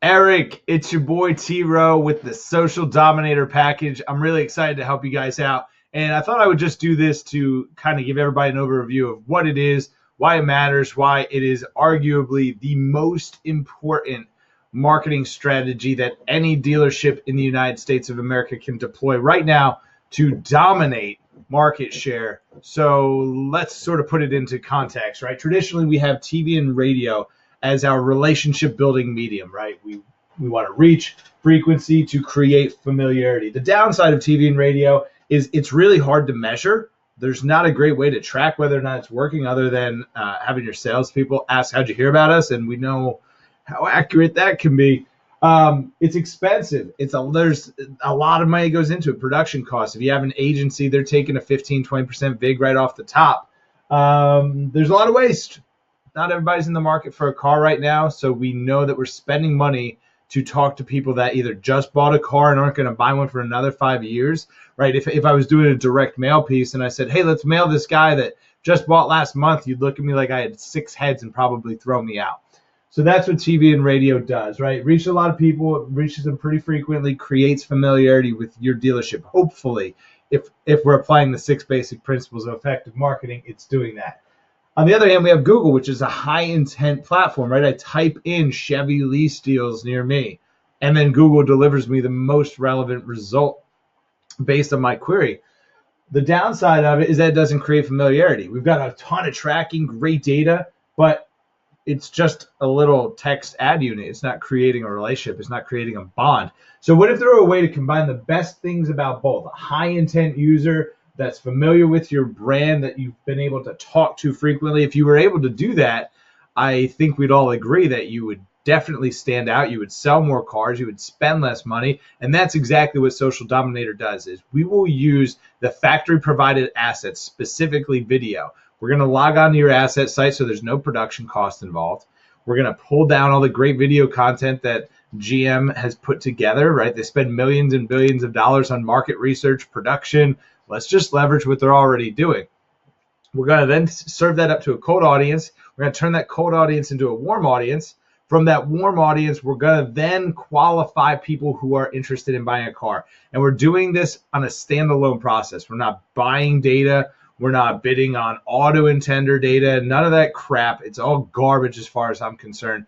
Erik, it's your boy T-Row with the Social Dominator package. I'm really excited to help you guys out. And I thought I would just do this to kind of give everybody an overview of what it is, why it matters, why it is arguably the most important marketing strategy that any dealership in the United States of America can deploy right now to dominate market share. So let's sort of put it into context, right? Traditionally, we have TV and radio as our relationship building medium, right? We want to reach frequency to create familiarity. The downside of TV and radio is it's really hard to measure. There's not a great way to track whether or not it's working other than having your salespeople ask, how'd you hear about us? And we know how accurate that can be. It's expensive. There's a lot of money goes into it. Production costs. If you have an agency, they're taking a 15-20% vig right off the top. There's a lot of waste. Not everybody's in the market for a car right now, so we know that we're spending money to talk to people that either just bought a car and aren't going to buy one for another 5 years, right? If I was doing a direct mail piece and I said, hey, let's mail this guy that just bought last month, you'd look at me like I had 6 heads and probably throw me out. So that's what TV and radio does, right? It reaches a lot of people, it reaches them pretty frequently, creates familiarity with your dealership. Hopefully, if we're applying the 6 basic principles of effective marketing, it's doing that. On the other hand, we have Google, which is a high-intent platform, right? I type in Chevy lease deals near me, and then Google delivers me the most relevant result based on my query. The downside of it is that it doesn't create familiarity. We've got a ton of tracking, great data, but it's just a little text ad unit. It's not creating a relationship. It's not creating a bond. So what if there were a way to combine the best things about both? A high-intent user that's familiar with your brand that you've been able to talk to frequently. If you were able to do that, I think we'd all agree that you would definitely stand out. You would sell more cars. You would spend less money. And that's exactly what Social Dominator does is we will use the factory provided assets, specifically video. We're going to log on to your asset site so there's no production cost involved. We're going to pull down all the great video content that GM has put together, right? They spend millions and billions of dollars on market research, production. Let's just leverage what they're already doing. We're going to then serve that up to a cold audience. We're going to turn that cold audience into a warm audience. From that warm audience, we're going to then qualify people who are interested in buying a car. And we're doing this on a standalone process. We're not buying data. We're not bidding on auto intender data. None of that crap. It's all garbage as far as I'm concerned.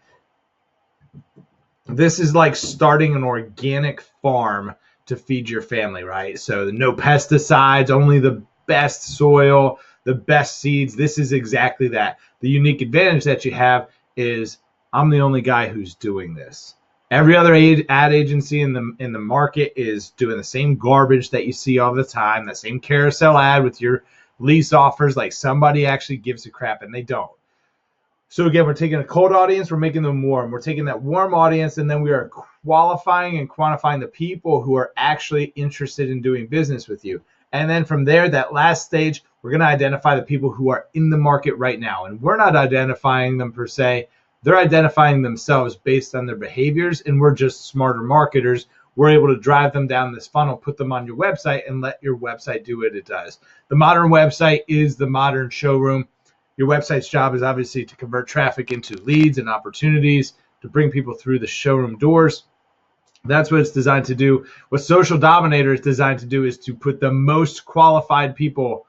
This is like starting an organic farm to feed your family, right? So no pesticides, only the best soil, the best seeds. This is exactly that. The unique advantage that you have is I'm the only guy who's doing this. Every other ad agency in the market is doing the same garbage that you see all the time, that same carousel ad with your lease offers, like somebody actually gives a crap, and they don't. So again, we're taking a cold audience, we're making them warm. We're taking that warm audience, and then we are qualifying and quantifying the people who are actually interested in doing business with you. And then from there, that last stage, we're going to identify the people who are in the market right now. And we're not identifying them per se. They're identifying themselves based on their behaviors, and we're just smarter marketers. We're able to drive them down this funnel, put them on your website, and let your website do what it does. The modern website is the modern showroom. Your website's job is obviously to convert traffic into leads and opportunities to bring people through the showroom doors. That's what it's designed to do. What Social Dominator is designed to do is to put the most qualified people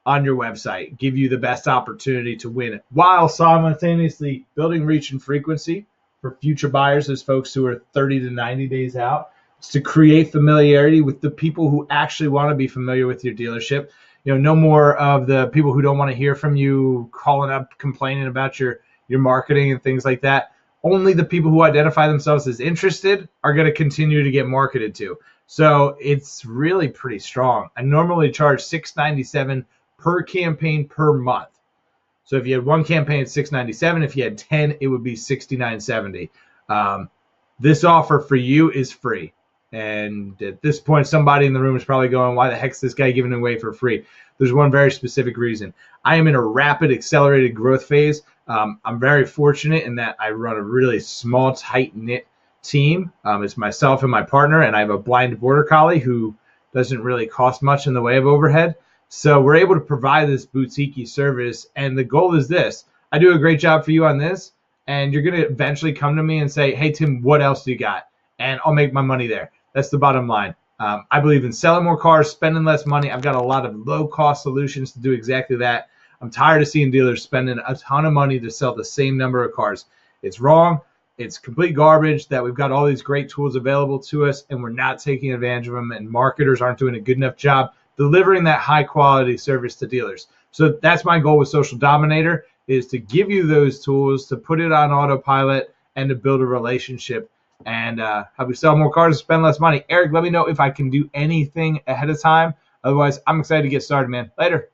on your website, give you the best opportunity to win, while simultaneously building reach and frequency for future buyers, those folks who are 30 to 90 days out. It's to create familiarity with the people who actually want to be familiar with your dealership. You know, no more of the people who don't want to hear from you calling up, complaining about your marketing and things like that. Only the people who identify themselves as interested are going to continue to get marketed to. So it's really pretty strong. I normally charge $697 per campaign per month. So if you had one campaign, it's $697. If you had 10, it would be $69.70. This offer for you is free. And at this point, somebody in the room is probably going, why the heck is this guy giving it away for free? There's one very specific reason. I am in a rapid, accelerated growth phase. I'm very fortunate in that I run a really small, tight-knit team. It's myself and my partner, and I have a blind border collie who doesn't really cost much in the way of overhead. So we're able to provide this boutique service, and the goal is this. I do a great job for you on this, and you're going to eventually come to me and say, hey, Tim, what else do you got? And I'll make my money there. That's the bottom line. I believe in selling more cars, spending less money. I've got a lot of low-cost solutions to do exactly that. I'm tired of seeing dealers spending a ton of money to sell the same number of cars. It's wrong. It's complete garbage that we've got all these great tools available to us, and we're not taking advantage of them, and marketers aren't doing a good enough job delivering that high-quality service to dealers. So that's my goal with Social Dominator, is to give you those tools, to put it on autopilot, and to build a relationship and have you sell more cars and spend less money. Erik, let me know if I can do anything ahead of time. Otherwise, I'm excited to get started, man. Later.